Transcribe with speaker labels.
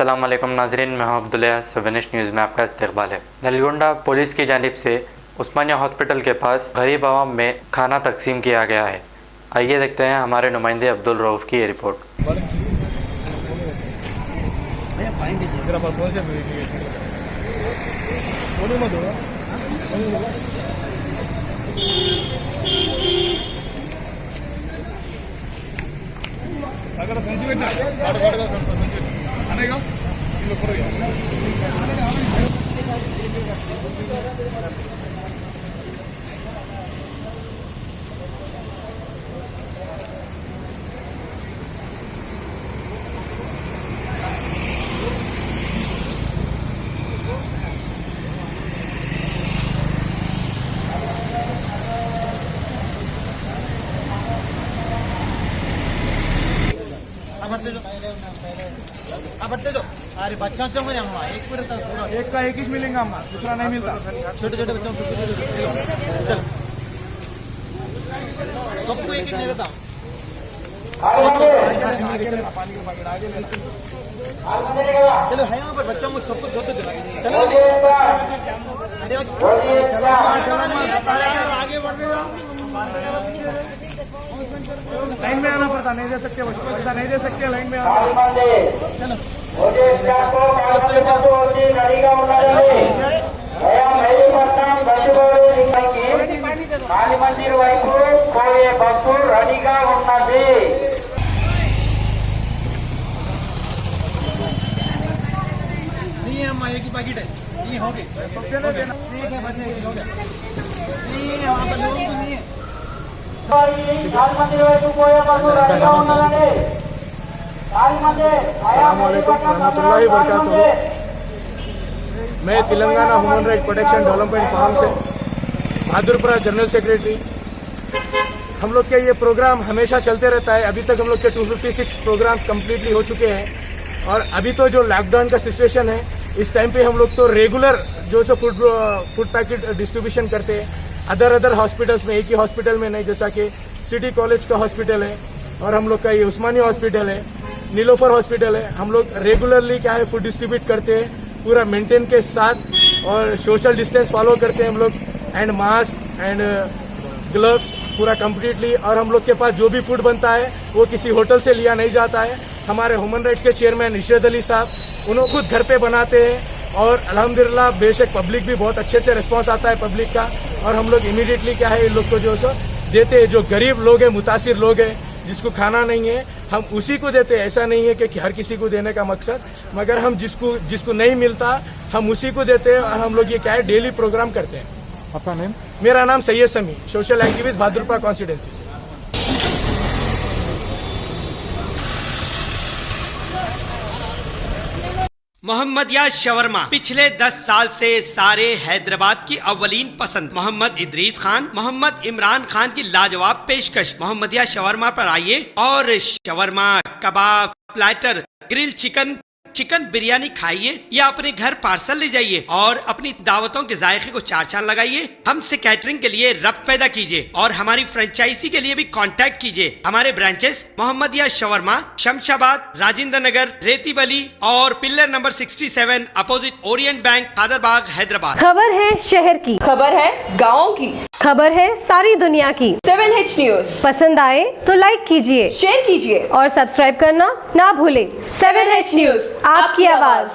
Speaker 1: अस्सलाम वालेकुम नाज़रीन, मैं हूं अब्दुल्ला। सेवेनिश न्यूज़ में आपका इस्तकबाल है। नलगोंडा पुलिस की जानिब से उस्मानिया हॉस्पिटल के पास गरीब आवाम में खाना तकसीम किया गया है। आइए देखते हैं हमारे नुमाइंदे अब्दुल रऊफ़ की ये रिपोर्ट।
Speaker 2: अरे बच्चों में अम्मा एक का एक ही मिलेगा अम्मा, दूसरा नहीं मिलता। छोटे छोटे बच्चों को चलो सबको एक नहीं देता। चलो है यहाँ पर बच्चों को सबको दो दो चलो आगे बढ़ लाइन में आना पड़ता, नहीं दे सकते बच्चों, ऐसा नहीं दे सकते, लाइन में आना। चलो
Speaker 3: మందిర్ వైపు పోయే బస్సు రెడీగా ఉన్నది.
Speaker 2: नहीं है अम्मा, एक ही पैकेट है, नहीं हो गए नहीं है, बस एक हो गया, नहीं है वहाँ पर लोगों को नहीं है।
Speaker 3: మందిర్ వైపు పోయే బస్సు రెడీగా ఉన్నదండి.
Speaker 2: अस्सलाम वालेकुम रहमतुल्लाहि व बरकातुहू। मैं Telangana human right protection development forum से बहादुरपुरा जनरल सेक्रेटरी। हम लोग के ये प्रोग्राम हमेशा चलते रहता है। अभी तक हम लोग के 256 प्रोग्राम्स कम्प्लीटली हो चुके हैं और अभी तो जो लॉकडाउन का सिचुएशन है इस टाइम पे हम लोग तो रेगुलर जो सो फूड पैकेट डिस्ट्रीब्यूशन करते हैं अदर हॉस्पिटल्स में। एक ही हॉस्पिटल में नहीं, जैसा कि सिटी कॉलेज का हॉस्पिटल है और हम लोग का ये उस्मानिया हॉस्पिटल है, नीलोफर हॉस्पिटल है। हम लोग रेगुलरली क्या है फूड डिस्ट्रीब्यूट करते हैं पूरा मेंटेन के साथ और सोशल डिस्टेंस फॉलो करते हैं हम लोग, एंड मास्क एंड ग्लव्स पूरा कंप्लीटली। और हम लोग के पास जो भी फूड बनता है वो किसी होटल से लिया नहीं जाता है। हमारे ह्यूमन राइट्स के चेयरमैन इशरत अली साहब उन्होंने खुद घर पे बनाते हैं और अल्हम्दुलिल्लाह बेशक पब्लिक भी बहुत अच्छे से रिस्पॉन्स आता है पब्लिक का। और हम लोग इमीडिएटली क्या है इन लोग को जो सो देते हैं। जो गरीब लोग हैं, मुतासिर लोग हैं, जिसको खाना नहीं है, हम उसी को देते हैं। ऐसा नहीं है कि हर किसी को देने का मकसद, मगर हम जिसको नहीं मिलता हम उसी को देते हैं। और हम लोग ये क्या है डेली प्रोग्राम करते हैं।
Speaker 4: आपका नेम?
Speaker 2: मेरा नाम सैयद समी, सोशल एक्टिविस्ट, बहादुरपुरा कॉन्स्टिट्यूंसी से।
Speaker 5: मोहम्मदिया शवरमा पिछले 10 साल से सारे हैदराबाद की अव्वलीन पसंद मोहम्मद इदरीस खान, मोहम्मद इमरान खान की लाजवाब पेशकश। मोहम्मदिया शवरमा पर आइए और शवरमा, कबाब, प्लेटर, ग्रिल चिकन बिरयानी खाइए या अपने घर पार्सल ले जाइए और अपनी दावतों के जायके को चार चांद लगाइए। हमसे कैटरिंग के लिए रब्त पैदा कीजिए और हमारी फ्रेंचाइजी के लिए भी कांटेक्ट कीजिए। हमारे ब्रांचेस मोहम्मदिया शवरमा, शमशाबाद, राजेंद्र नगर, रेती बली और pillar number 67 opposite Orient Bank, Khaderbagh, Hyderabad.
Speaker 6: खबर है शहर की,
Speaker 7: खबर है गाँव की,
Speaker 6: खबर है सारी दुनिया की।
Speaker 7: 7H न्यूज
Speaker 6: पसंद आए तो लाइक कीजिए,
Speaker 7: शेयर कीजिए
Speaker 6: और सब्सक्राइब करना ना भूले।
Speaker 7: 7H न्यूज,
Speaker 6: आपकी आवाज।